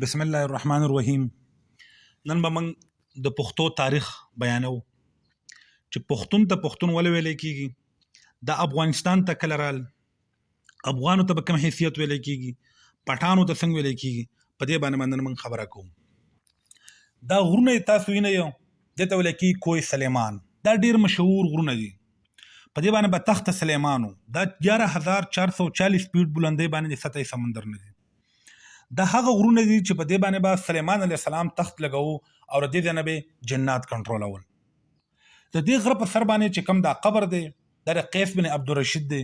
بسم الله الرحمن الرحیم. نن به موږ د پښتو تاریخ بیانو چې پښتون ته پښتون ولې ویل کیږي، د افغانستان ته کله رال، افغانو ته به کوم حیثیت ویل کیږي، پټانو ته څنګه ویل کیږي. په دې باندې نن موږ خبره کوو. دا غرونه تاسو وینئ، دته ویل کیږي کوه سلیمان. دا ډیر مشهور غرونه دي. په دې باندې به تخت سلیمانو دا 11440 فیټ بلندۍ باندې د سطح سمندر نه دي. دا هغه غرونه دي چې په دې باندې به سلیمان علیه السلام تخت لګاو او د دې نه به جنات کنټرولول. د دې غره په سر باندې چې کوم دا قبر دی د قیس بن عبدالرشید دی،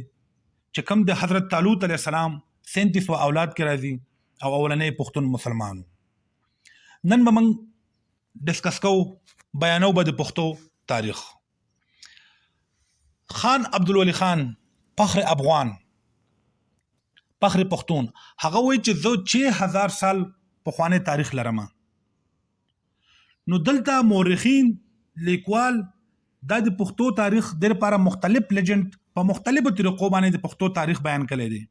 چې کوم د حضرت طالوت علیه السلام 37 اولاد کې راځي او اولنې پښتون مسلمانو. نن به موږ ډسکس کوو، بیانو به د پښتو تاریخ. خان عبدالولي خان فخر افغان، فخر پښتون، هغه وایي چې زه 6000 سال پخوانی تاریخ لرم. نو دلته مورخین لیکوال دا د پښتو تاریخ د لپاره مختلف لیجند په مختلفو طریقو باندې د پښتو تاریخ بیان کړي دي.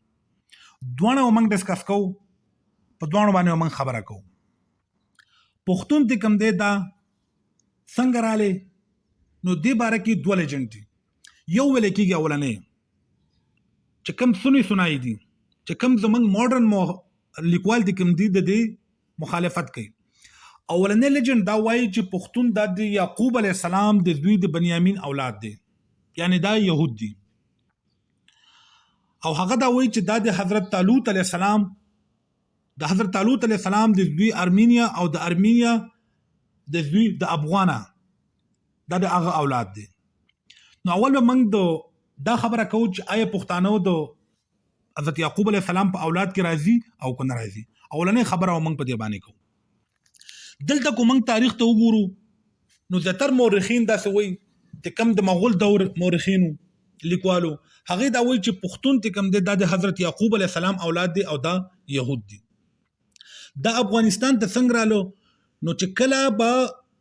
دوه موږ ډسکس کوو، په دوه باندې موږ خبره کوو. پښتون ته کوم دی دا څنګه رالی، نو دې باره کې دوه لیجند دي. یو ویل کېږي اولنې چې کوم سنای دي، چې کوم زمونږ ماډرن لیکوال دي کوم دي د دې مخالفت کوي. اولنې لیجند دا وایي چې پښتون د یعقوب علیه السلام د زوی د بنیامین اولاد دي، یعنی دا یهود دي. او هغه دا وایي چې دا د حضرت طالوت علیه السلام د زوی ارمینیا او د ارمینیا د زوی د افغانه دا د هغه اولاد دي. نو اول به موږ دا خبره کوو چې آیا پښتانه د حضرت یعقوب علیه السلام په اولاد کې راځي او کنه راځي. اولنې خبره موږ په دې باندې کوو. دلته کو موږ تاریخ ته وګورو نو زیاتره مورخین داسې وایي چې کوم د مغول دور مورخینو لیکوالو هغه دا وایي چې پښتون ته کوم دی دا د حضرت یعقوب علیه السلام اولاد دي او دا یهود دي. دا افغانستان ته څنګه رالو، نو چې کله به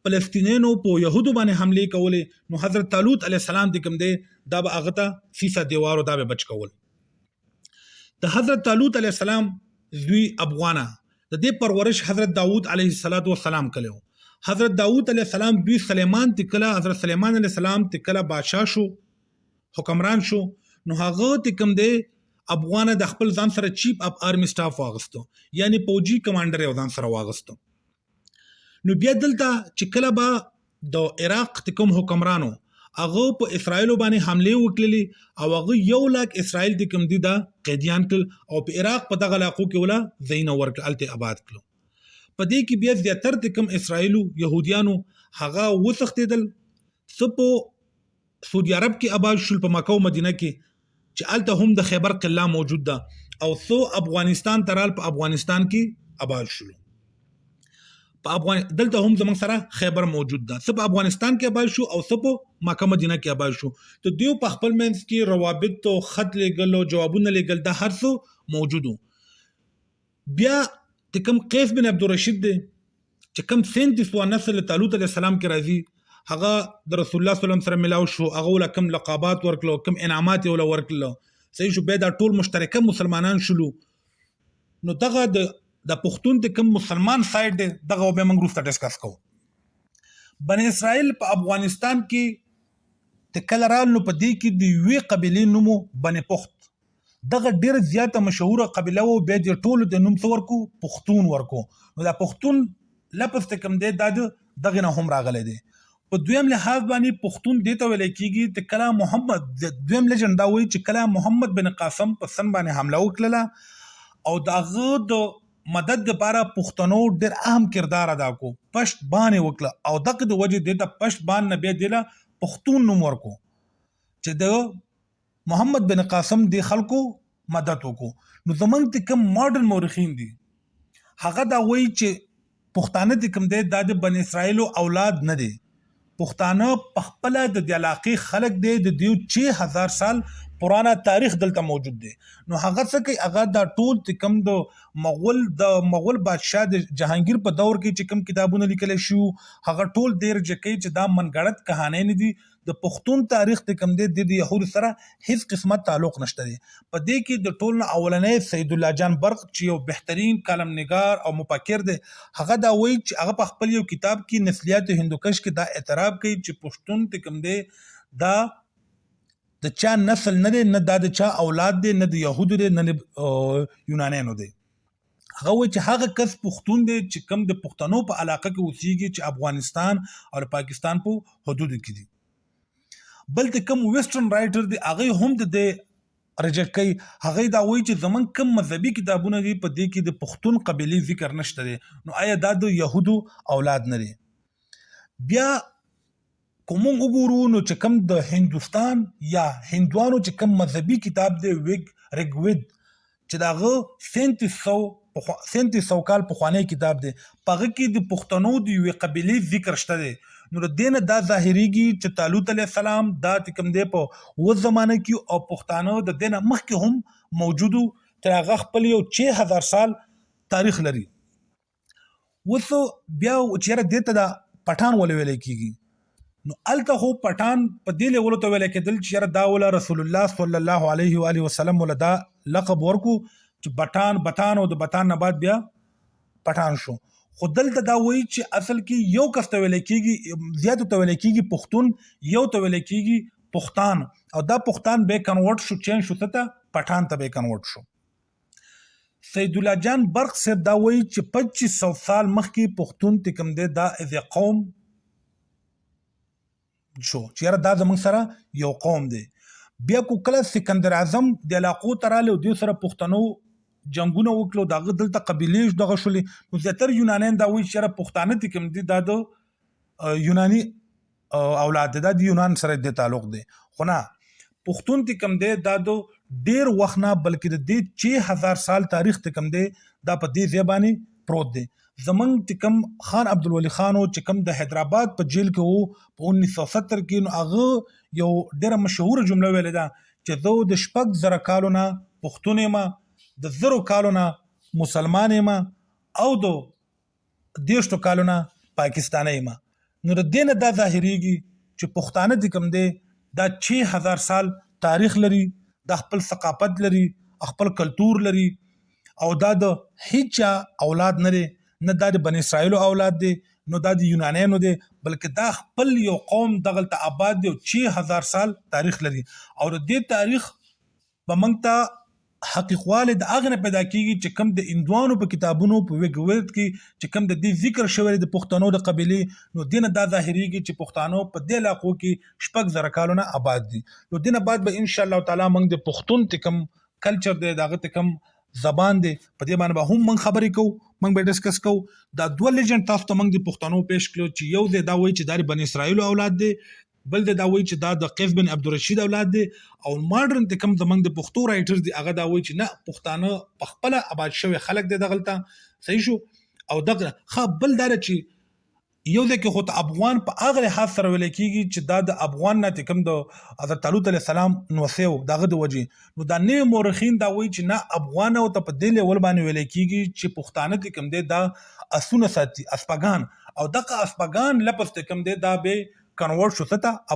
فلسطینیانو په یهودو باندې حمله کولې نو حضرت طالوت علیه السلام ته کوم دی دا به هغه ته سیسه دیوارو دا به بچ کول. د حضرت طالوت علیه السلام زوی افغانه د دې پرورش حضرت داوود علیه السلام کړو. حضرت داوود علیه السلام دوی سلیمان ته کله حضرت سلیمان علیه السلام ته کله بادشاه شو، حکمران شو، نو هغه ته کوم دی افغانه د خپل ځان سره چیف اف آرمی سټاف واغستو، یعنی فوجي کمانډر یو ځان سره واغستو. نو بیا دلته چې کله به د عراق ته کوم حکمرانو هغه په اسرائیل باندې حمله وکړلې او هغه 1 لک اسرائیل د کوم دي دا قیدیان کړ او په عراق په دغه علاقو کې ولا زین ورکړ الته آباد کړو. په دې کې بیا زیاتره د کوم اسرائیلو يهوديانو هغه وسختیدل، سپو سعودي عرب کې آباد شول، په مکه او مدینه کې چې الته هم د خیبر قلعه موجود ده، او سو افغانستان ترال په افغانستان کې آباد شول. دلته هم زمونږ سره خیبر موجود ده، سب افغانستان کې آباد شو او سب مکه مدینه کې آباد شو. ته دیو په خپل منځ کې روابط او خط لګل او جوابونه لګل دا هر څه موجودو. بیا ته کوم قیس بن عبدالرشید دی چې کوم 37 نسل طالوت علیه السلام کې راځي، هغه د رسول الله صلی الله علیه وسلم سره ملاو شو، هغه ول کوم لقبات ورکلو، کوم انعامات ول ورکلو، صحیح شو. به دا ټول مشترکه مسلمانان شلو. نو دغه د پښتون ته کوم مسلمان سایډ دی دغه به موږ وروسته ډسکس کوو. بنی اسرائیل په افغانستان کې ته کله رال نو په دې کې د یوې قبیلې نومو بنی پخت، دغه ډیر زیاته مشهوره قبیله وو. بیا د ټولو د نوم ورکو پښتون ورکو. نو دا پښتون لپس ته کوم دی دا دغه نه هم راغلی دی. په دویم لحاظ باندې پښتون دیته ویل کېږي ته کله محمد دویم لیجند دا وایي چې کله محمد بن قاسم په سن باندې حمله وکړه او دغه د مدد لپاره پښتنو ډېر اهم کردار ادا کو، پشت باندې وکړه او دغه د وجه د پشت باندې نه بیا د پښتون نوم ورکو چې د محمد بن قاسم د خلکو مدد وکړو. نو زمونږ ته کوم ماډرن مورخین دي هغه دا وایي چې پښتانه د کوم دی دا د بنی اسرائیل اولاد نه دي، پښتانه په خپل د علاقې خلک دی، د دیو 6000 سال پرانا تاریخ دلته موجود دی. نو هغه څه کوي هغه دا ټول چې کوم د مغول بادشاه د جهانگیر په دور کې چې کوم کتابونه لیکل شو هغه ټول ډیر ځکه چې دا منګړت کہانی نه دي، د پښتون تاریخ ته کوم دی د يهودو سره هیڅ قسمه تعلق نشته دی. په دې کې د ټول اولنې سید الله جان برق چې یو بهترین کالم نگار او مفکر دی، هغه دا وایي چې هغه په خپل یو کتاب کې نسلیات هندوکش کې دا اعتراف کوي چې پښتون ته کوم دی دا د چا نسل نه دی، نه دا د چا اولاد دی، نه د يهودو دی، نه د یونانیانو دی. هغه وایي چې هغه کس پښتون دی چې کوم د پښتنو په علاقه کې اوسېږي چې افغانستان او پاکستان په حدودو کې دي. بل د کوم ویسټرن رائټر دی هغه هم د رجیکټ کوي. هغه دا وایي چې زمون کوم مذهبي کتابونه دي په دې کې د پښتون قبيلې ذکر نشته دی، نو آیا دا د يهودو اولاد نه دي؟ بیا کوم وګورو نو چې کوم د هندوستان یا هندوانو چې کوم مذهبي کتاب دی ریګوید چې داغه 3700 کال پخوانی کتاب دی، پغه کې د پښتنو د یوې قبيلې ذکر شته دی. نو د دین دا ظاهريږي چې طالوت علیه السلام دا کوم دی په و زمانه کې او پښتانه د دین مخکې هم موجودو تر هغه خپل یو 6000 سال تاریخ لري. وسو بیا چیرې دته دا پټان ولې کیږي؟ نو الته خو پټان په دې لول ته ویل کېدل چې دا ول رسول الله صلی الله علیه و آله وسلم ولدا لقب ورکو چې بټان او د بټان نه بعد بیا پټان شو. خو دلته دا وایي چې اصل کې یو کس ته ویل کېږي، زیاتو ته ویل کېږي پښتون، یو ته ویل کېږي پښتان، او دا پښتان به کنورټ شو، چین شو ته پټان ته به کنورټ شو. سید الله جان برق صاحب دا وایي چې 2500 سال مخکې پښتون ته کوم دی دا از قوم شو چې دا زموږ سره یو قوم دی. بیا کو کله سکندر اعظم د علاقو تراله او د سره پښتنو جنگونه وکړو، دغه دلته قبيلې دغه شولې، نو زیاتره یونانیان دا وایي چې پښتانه ته کوم دي دا د یوناني اولاد دی، دا د یونان سره د تعلق دی. خو نه، پښتون ته کوم دی دا د ډیر وخت نه بلکې د 6000 سال تاریخ ته کوم دی دا په دې ځبانی پروت دی. زمنګ چې کوم خان عبدالولي خان چې کوم د حیدرآباد په جیل کې وو په 1970 کې، نو هغه یو ډیره مشهوره جمله ویل ده چې زه د 6,000 کالو نه پښتون یم، د 0 کالو نه مسلمان یم، او د 10 کالو نه پاکستاني یم. نو د دین دا ظاهريږي چې پښتانه د کوم دی دا 6000 سال تاریخ لري، د خپل ثقافت لري، خپل کلچر لري، او دا د هیڅ اولاد نه، نه دا د بنی اسرائیل اولاد دی، نو دا د یونانیانو دی، بلکې دا خپل یو قوم دغلته آباد دی او 6000 سال تاریخ لري. او د دې تاریخ په موږ ته حقیقواله د اغه نه پیدا کیږي چې کوم د هندوانو په کتابونو په وګورت کې چې کوم د دې ذکر شوی د پښتنو د قبيلې، نو دینه دا ظاهريږي چې پښتانو په دې علاقو کې 6000 کالونه آباد دي. نو دینه بعد به ان شاء الله تعالی موږ د پښتون ته کوم کلچر دی، دغه ته کوم زبان دی، په دې باندې هم موږ خبرې کوو، موږ به ډسکس کوو. دا دوه لیجند تاسو ته موږ د پښتنو پیش کړو چې یو دی دا وایي چې دا بنی اسرائیل اولاد دی، بل دا وایي چې دا د قیس بن عبدالرشید اولاد دی، او ماډرن ته کوم زمنګ د پښتو رائټرز دی هغه دا وایي چې نه، پښتانه په خپل آباد شوی خلک دی دغلته. صحیح شو. او دغه بل دا چې یو ځکه خو ته افغان په هغه لحاظ سره ویل کېږي چې دا د افغان نه کوم د حضرت طالوت علیه السلام نوسیو دغه د وجې، نو دا نه مورخین دا وایي چې نه، افغان او ته په دې لیول باندې ویل کېږي چې پښتانه ته کوم دی دا اسونه ساتي، اسپاګان، او دغه اسپاګان لپس ته کوم دی دا به کنورټ شو ته